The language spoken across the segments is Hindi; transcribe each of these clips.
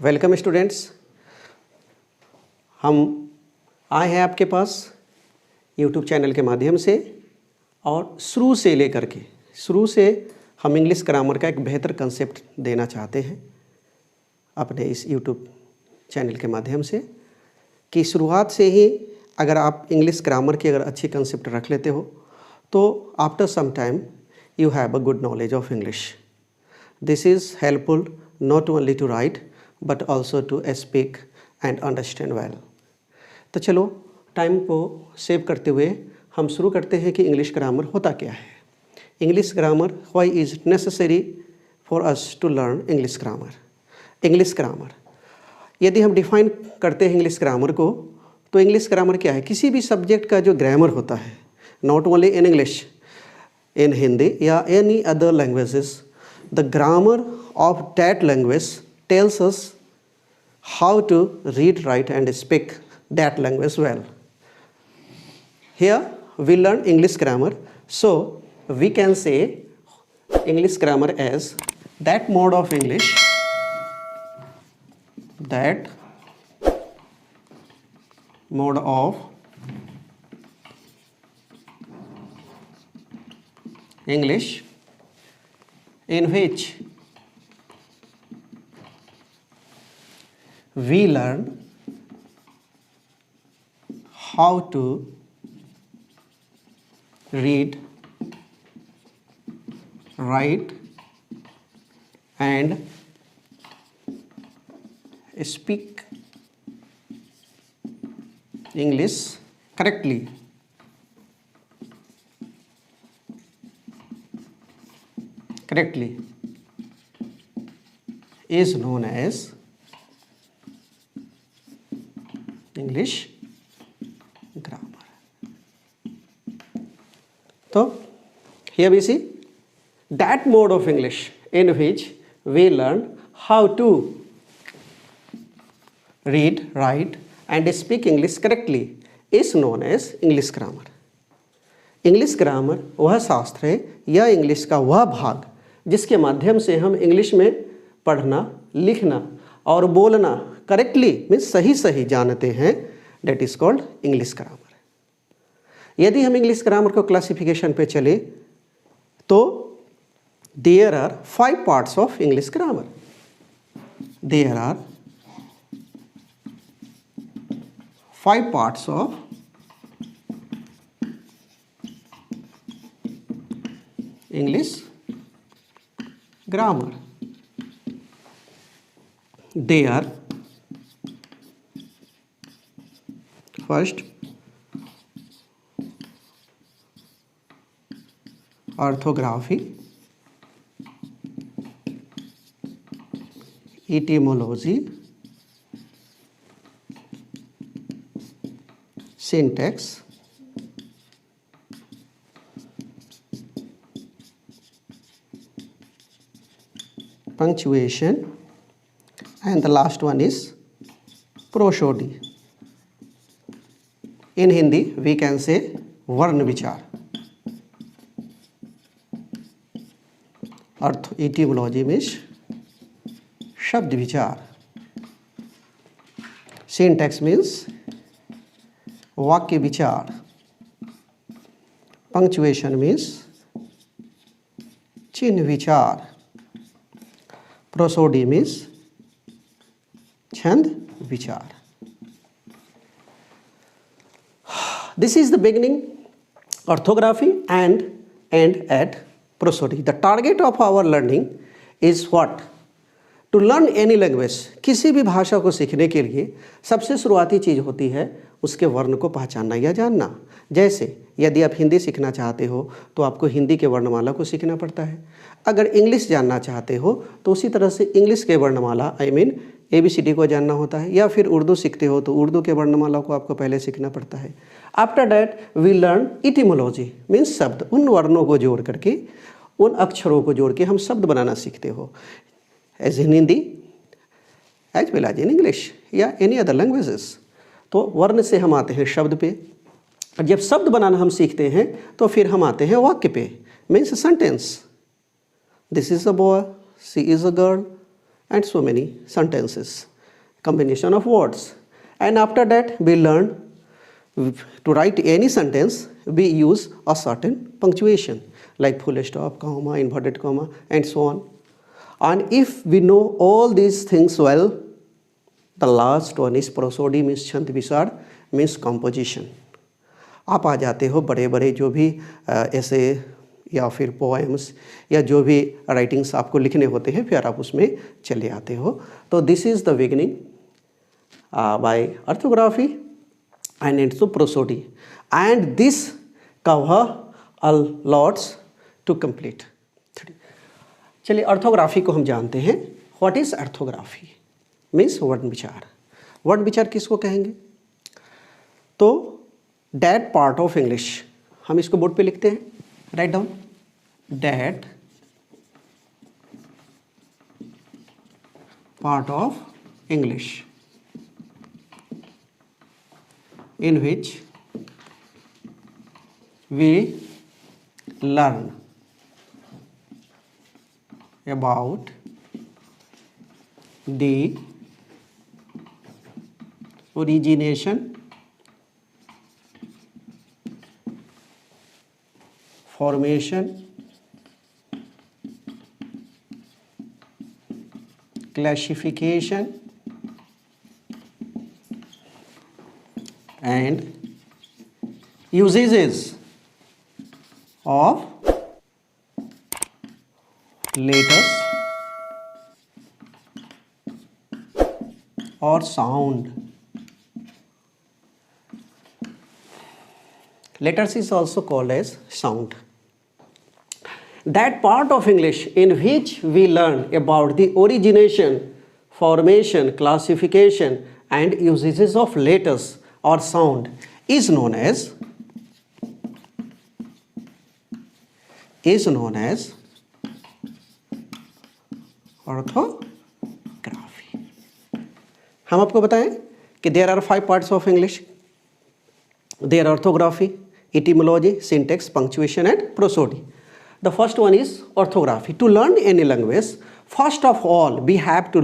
Welcome students. हम आए हैं आपके पास यूट्यूब चैनल के माध्यम से और शुरू से हम इंग्लिश ग्रामर का एक बेहतर कंसेप्ट देना चाहते हैं अपने इस यूट्यूब चैनल के माध्यम से कि शुरुआत से ही अगर आप इंग्लिश ग्रामर की अगर अच्छी कंसेप्ट रख लेते हो तो after some time you have a good knowledge of English. This is helpful not only to write but also to speak and understand well. तो चलो टाइम को सेव करते हुए हम शुरू करते हैं कि इंग्लिश ग्रामर होता क्या है। English grammar why is necessary for us to learn English grammar. English grammar यदि हम डिफाइन करते हैं इंग्लिश ग्रामर को तो इंग्लिश ग्रामर क्या है? किसी भी सब्जेक्ट का जो ग्रामर होता है, not only in English, in Hindi या any other languages, the grammar of that language tells us how to read, write and speak that language well. Here we learn English grammar, so we can say English grammar as that mode of English English in which we learn how to read, write and speak English correctly. Is known as English grammar. So here we see that mode of English in which we learn how to read, write and speak English correctly is known as English grammar. English grammar वह शास्त्र है या इंग्लिश का वह भाग जिसके माध्यम से हम इंग्लिश में पढ़ना, लिखना और बोलना करेक्टली मीन्स सही जानते हैं। That is called English grammar. यदि हम इंग्लिश ग्रामर को क्लासिफिकेशन पे चले तो there are 5 parts of English grammar. There are 5 parts of English grammar. They are first orthography, etymology, syntax, punctuation and the last one is prosody. In Hindi we can say वर्ण विचार। अर्थ etymology means शब्द विचार। syntax means वाक्य विचार। punctuation means चिन्ह विचार। prosody means छंद विचार। This is the beginning orthography and end at prosody. The target of our learning is what? To learn any language. किसी भी भाषा को सीखने के लिए सबसे शुरुआती चीज़ होती है उसके वर्ण को पहचानना या जानना। जैसे यदि आप हिंदी सीखना चाहते हो तो आपको हिंदी के वर्णमाला को सीखना पड़ता है। अगर इंग्लिश जानना चाहते हो तो उसी तरह से इंग्लिश के वर्णमाला ABCD को जानना होता है। या फिर उर्दू सीखते हो तो उर्दू के वर्णमाला को आपको पहले सीखना पड़ता है। After that we learn etymology means शब्द। उन वर्णों को जोड़ करके, उन अक्षरों को जोड़ के हम शब्द बनाना सीखते हो। As in Hindi as well as in English या एनी अदर लैंग्वेजेस। तो वर्ण से हम आते हैं शब्द पे, और जब शब्द बनाना हम सीखते हैं तो फिर हम आते हैं वाक्य पे, means sentence. This is a boy, she is a girl and so many sentences. combination of words. And after that we learn to write any sentence we use a certain punctuation like full stop, comma, inverted comma and so on. And if we know all these things well, the last one is prosody means छंद विसार means composition. आप आ जाते हो बड़े बड़े जो भी ऐसे या फिर पोएम्स या जो भी राइटिंग्स आपको लिखने होते हैं फिर आप उसमें चले आते हो. तो this is the beginning by orthography and into prosody, and this cover a lots to complete. चलिए ऑर्थोग्राफी को हम जानते हैं. व्हाट इज ऑर्थोग्राफी मीन्स वर्ण विचार. वर्ण विचार किसको कहेंगे? तो दैट पार्ट ऑफ इंग्लिश, हम इसको बोर्ड पे लिखते हैं, write down. That part of English in which we learn about the origination, formation, classification and usages of letters or sound. Letters is also called as sound. That part of English in which we learn about the origination, formation, classification and usages of letters or sound is known as orthography. हम आपको बताएं कि there are 5 parts of English. There orthography, etymology, syntax, punctuation and prosody. The first one is orthography. To learn any language, first of all we have to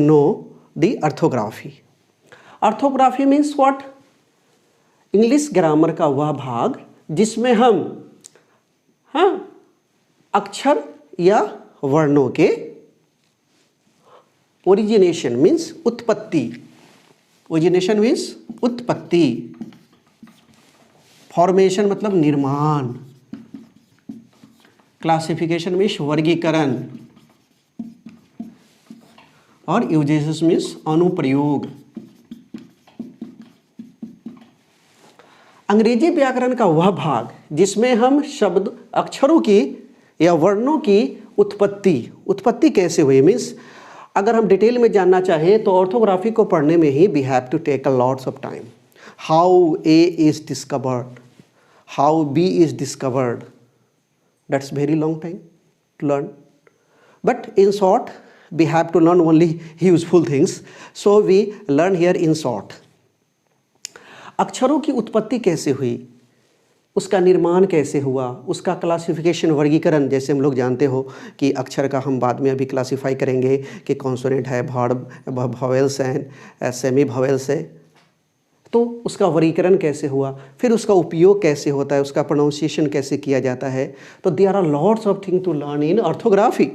know the orthography. Orthography means what? English grammar का वह भाग जिसमें हम अक्षर या वर्णों के ओरिजिनेशन मीन्स उत्पत्ति, ओरिजिनेशन मीन्स उत्पत्ति, फॉर्मेशन मतलब निर्माण, क्लासिफिकेशन मीन्स वर्गीकरण और यूजेस मीन्स अनुप्रयोग. अंग्रेजी व्याकरण का वह भाग जिसमें हम शब्द अक्षरों की या वर्णों की उत्पत्ति कैसे हुई मीन्स अगर हम डिटेल में जानना चाहें तो ऑर्थोग्राफी को पढ़ने में ही we have to take a lots of time. How A is discovered, how B is discovered, that's very long time to learn. But in short we have to learn only useful things, so we learn here in short. अक्षरों की उत्पत्ति कैसे हुई, उसका निर्माण कैसे हुआ, उसका क्लासिफिकेशन वर्गीकरण, जैसे हम लोग जानते हो कि अक्षर का हम बाद में अभी क्लासिफाई करेंगे कि कॉन्सोनेंट है, वॉवेल्स हैं, सेमी वॉवेल्स है, तो उसका वर्गीकरण कैसे हुआ, फिर उसका उपयोग कैसे होता है, उसका प्रोनाउंसिएशन कैसे किया जाता है. तो there are lots of thing to learn in orthography.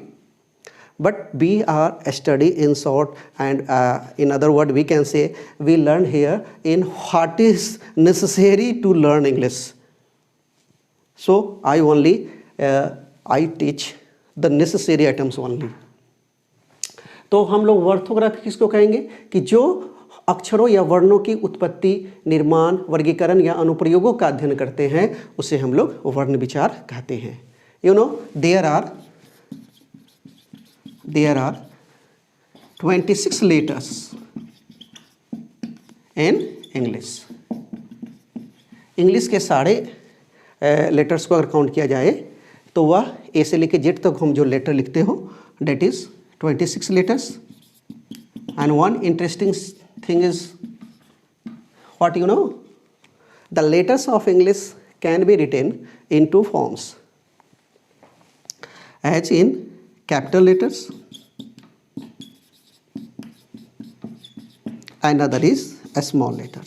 But we are study in short and in other word we can say we learn here in what is necessary to learn English. So I teach the necessary items only. तो हम लोग ऑर्थोग्राफी किसको कहेंगे कि जो अक्षरों या वर्णों की उत्पत्ति, निर्माण, वर्गीकरण या अनुप्रयोगों का अध्ययन करते हैं उसे हम लोग वर्ण विचार कहते हैं. You know there are 26 letters in English. English के सारे लेटर्स को अगर काउंट किया जाए तो वह ए से लेकर जेड तक हम जो लेटर लिखते हो that is 26 letters. And one interesting thing is what you know, the letters of English can be written in 2 forms, as in capital letters another is a small letter.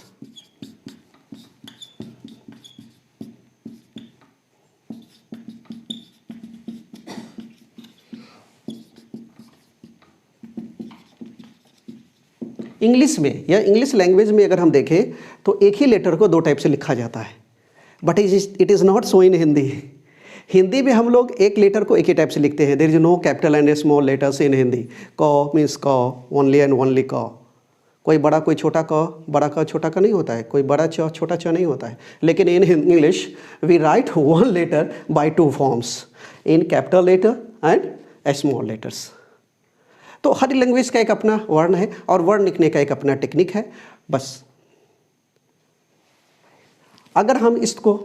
English में या इंग्लिश लैंग्वेज में अगर हम देखें तो एक ही लेटर को दो टाइप से लिखा जाता है, but it is not so in Hindi. Hindi में हम लोग एक लेटर को एक ही टाइप से लिखते हैं। There is no capital and small letters in Hindi. क मीन्स क, ओनली एंड ओनली क। कोई बड़ा कोई छोटा क, बड़ा क छोटा क नहीं होता है, कोई बड़ा च छोटा च नहीं होता है। लेकिन in English we write one letter by two forms, in capital letter and small letters. तो हर लैंग्वेज का एक अपना वर्ण है और वर्ण लिखने का एक अपना टेक्निक है। बस अगर हम इसको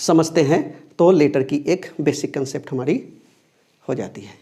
समझते हैं तो लेटर की एक बेसिक कंसेप्ट हमारी हो जाती है।